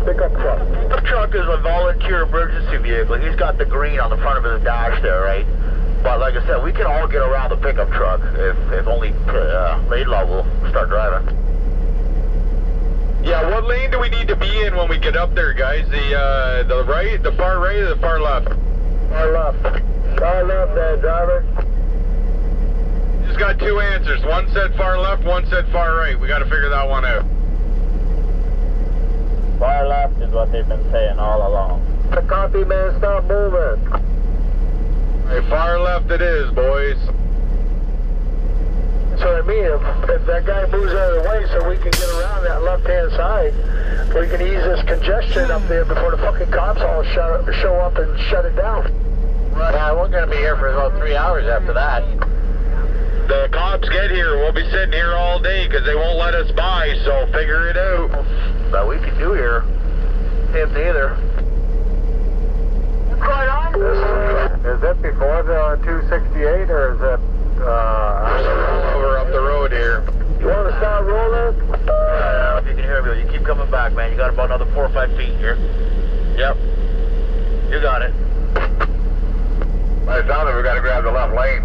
Pickup truck. Pickup truck is a volunteer emergency vehicle. He's got the green on the front of his dash there, right? But like I said, we can all get around the pickup truck if only Laidlaw will start driving. Yeah, what lane do we need to be in when we get up there, guys? The right, the far right, or the far left? Far left. Far left there, driver. Just got two answers. One said far left, one said far right. We got to figure that one out. Far left is what they've been saying all along. The copy, man, stop moving. Hey, far left it is, boys. That's what I mean. If that guy moves out of the way so we can get around that left-hand side, we can ease this congestion up there before the fucking cops all show up and shut it down. Well, we're going to be here for about 3 hours after that. The cops get here, we'll be sitting here all day because they won't let us by, so figure it out. But we can do here. Can't either. What's going on? Is it before the 268 or is it Over up the road here. You want to start rolling? If you can hear me, you keep coming back, man. You got about another 4 or 5 feet here. Yep. You got it. By the sound of it, we got to grab the left lane.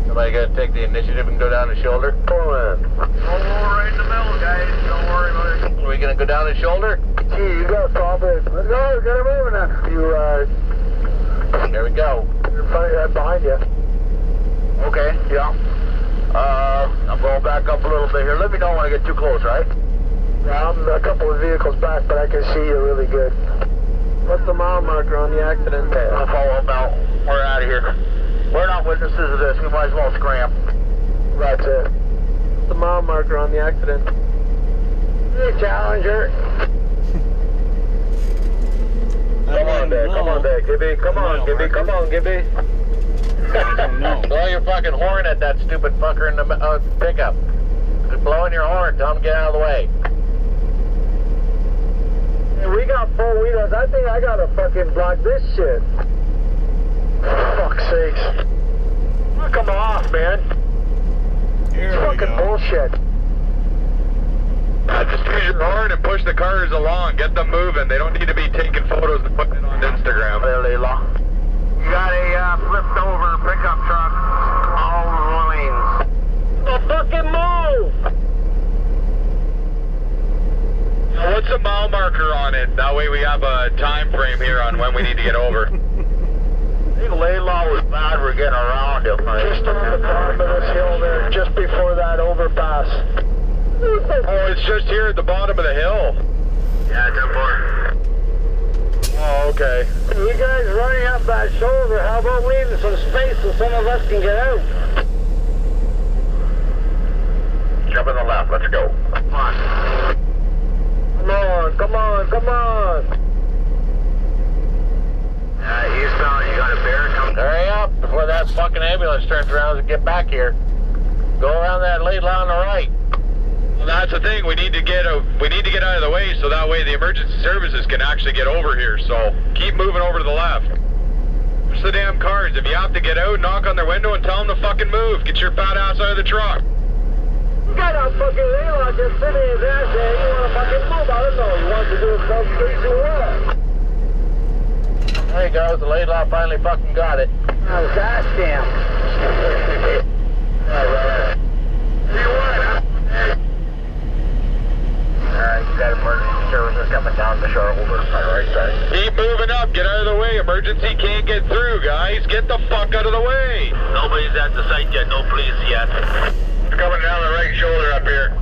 Somebody got to take the initiative and go down the shoulder? Pull in. Right in the middle, guys. Don't worry about it. Are we going to go down the shoulder? Gee, you got a problem. Let's go, get it moving now. Here we go. You're behind you. Okay, yeah. I'm going back up a little bit here. Let me know when I get too close, right? Yeah, I'm a couple of vehicles back, but I can see you really good. What's the mile marker on the accident? I'll follow them out. We're out of here. We're not witnesses of this. We might as well scram. That's it. What's the mile marker on the accident? Hey, Challenger. Come on there, Gibby. Come on, Gibby. Come on, Gibby. Blow your fucking horn at that stupid fucker in the pickup. Just blowing your horn. Tell him to get out of the way. Hey, we got 4 wheelers. I think I gotta fucking block this shit. For fuck's sakes. Knock them off, man. It's fucking bullshit. Just use your horn and push the cars along. Get them moving. They don't need to be taking photos and putting it on Instagram. Laidlaw. You got a flipped over pickup truck, all lanes. Oh, fucking move! What's the mile marker on it? That way we have a time frame here on when we need to get over. I think Laidlaw was bad for getting around him. Just on the bottom of this hill there, just before that overpass. Oh, it's just here at the bottom of the hill. Yeah, it's important. Oh, okay. You guys running up that shoulder, how about leaving some space so some of us can get out? Jump in the left. Let's go. Come on. Come on, come on, come on. Eastbound, you got a bear coming. Hurry up before that fucking ambulance turns around and get back here. Go around that Laidlaw on the right. Well, that's the thing. We need to get out of the way so that way the emergency services can actually get over here. So keep moving over to the left. Push the damn cars. If you have to get out, knock on their window and tell them to fucking move. Get your fat ass out of the truck. You got a fucking Laidlaw just sitting in his ass there. You want to fucking move? I don't know. You want to do a self-crazy what? There you go. The Laidlaw finally fucking got it. Oh, goddamn. You got emergency services coming down the shoulder on the right side. Keep moving up. Get out of the way. Emergency can't get through, guys. Get the fuck out of the way. Nobody's at the site yet. No police yet. It's coming down the right shoulder up here.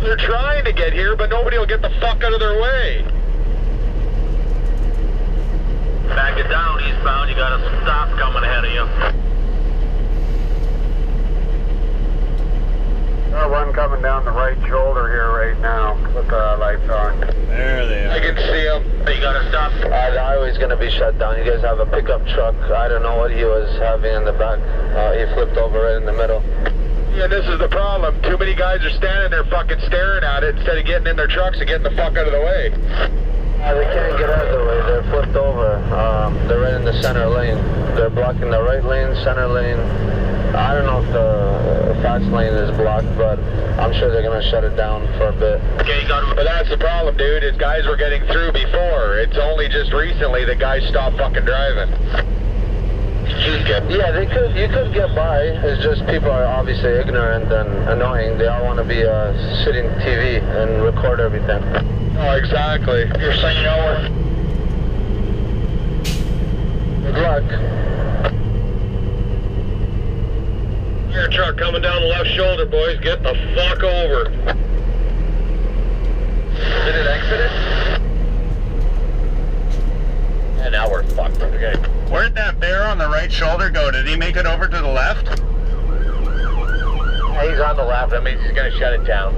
They're trying to get here, but nobody will get the fuck out of their way. Back it down eastbound. You got a stop coming ahead of you. Got one coming down the right shoulder here right now with the lights on. There they are. I can see them. You got to stop. The highway's going to be shut down. You guys have a pickup truck. I don't know what he was having in the back. He flipped over right in the middle. Yeah, this is the problem. Too many guys are standing there fucking staring at it instead of getting in their trucks and getting the fuck out of the way. They can't get out of the way. They're flipped over. They're right in the center lane. They're blocking the right lane, center lane, I don't know if the fast lane is blocked, but I'm sure they're gonna shut it down for a bit. Okay, got him. But that's the problem, dude, is guys were getting through before. It's only just recently that guys stopped fucking driving. Yeah, you could get by. It's just people are obviously ignorant and annoying. They all want to be sitting TV and record everything. Oh, exactly. You're saying over. Good luck. Your truck coming down the left shoulder, boys. Get the fuck over. Did it exit it? And now we're fucked. Okay. Where'd that bear on the right shoulder go? Did he make it over to the left? Yeah, he's on the left. That means he's gonna shut it down.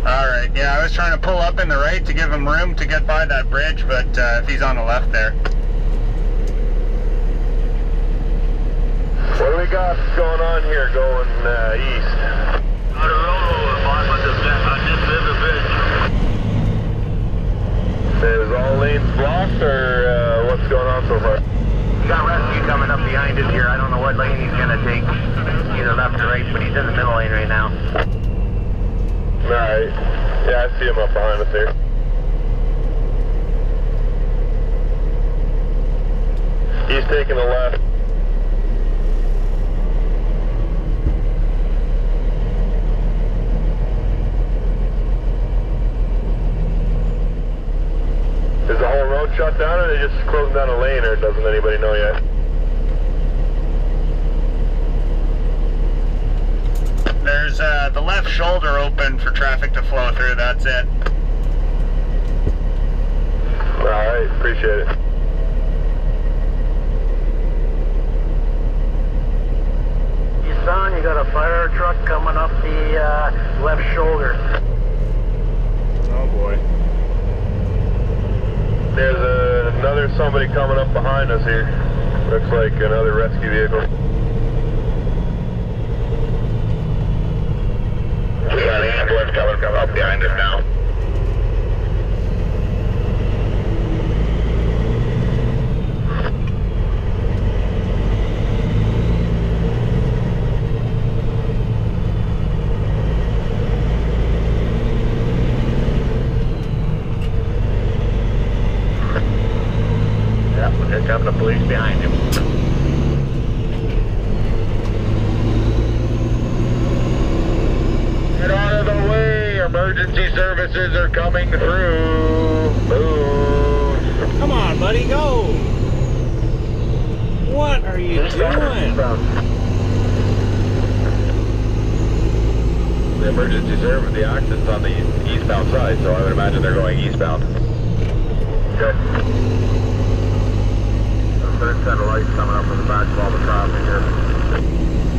Alright, yeah, I was trying to pull up in the right to give him room to get by that bridge, but if he's on the left there. What do we got going on here going east? Got a rollover, boss, on this river bridge. Is all lanes blocked, or what's going on so far? We got rescue coming up behind us here. I don't know what lane he's gonna take, either left or right, but he's in the middle lane right now. Alright. Yeah, I see him up behind us here. He's taking the left. Is the whole road shut down, or they just closing down a lane, or doesn't anybody know yet? There's the left shoulder open for traffic to flow through, that's it. Alright, appreciate it. Son, you got a fire truck coming up the left shoulder. Oh boy. There's another somebody coming up behind us here. Looks like another rescue vehicle. We got an ambulance coming up behind us now. Yep, here come the police behind him. Get out of the way! Emergency services are coming through. Move. Come on, buddy, go! What are you doing? The emergency service, the accident's on the eastbound side, so I would imagine they're going eastbound. Good. Third set of lights coming up from the back of all the traffic here.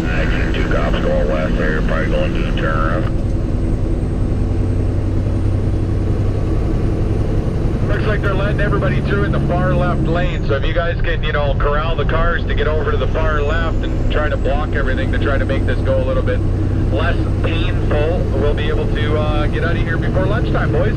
Actually, two cops going west there, probably going to the turnaround. Looks like they're letting everybody through in the far left lane, so if you guys can, you know, corral the cars to get over to the far left and try to block everything to try to make this go a little bit less painful, we'll be able to get out of here before lunchtime, boys.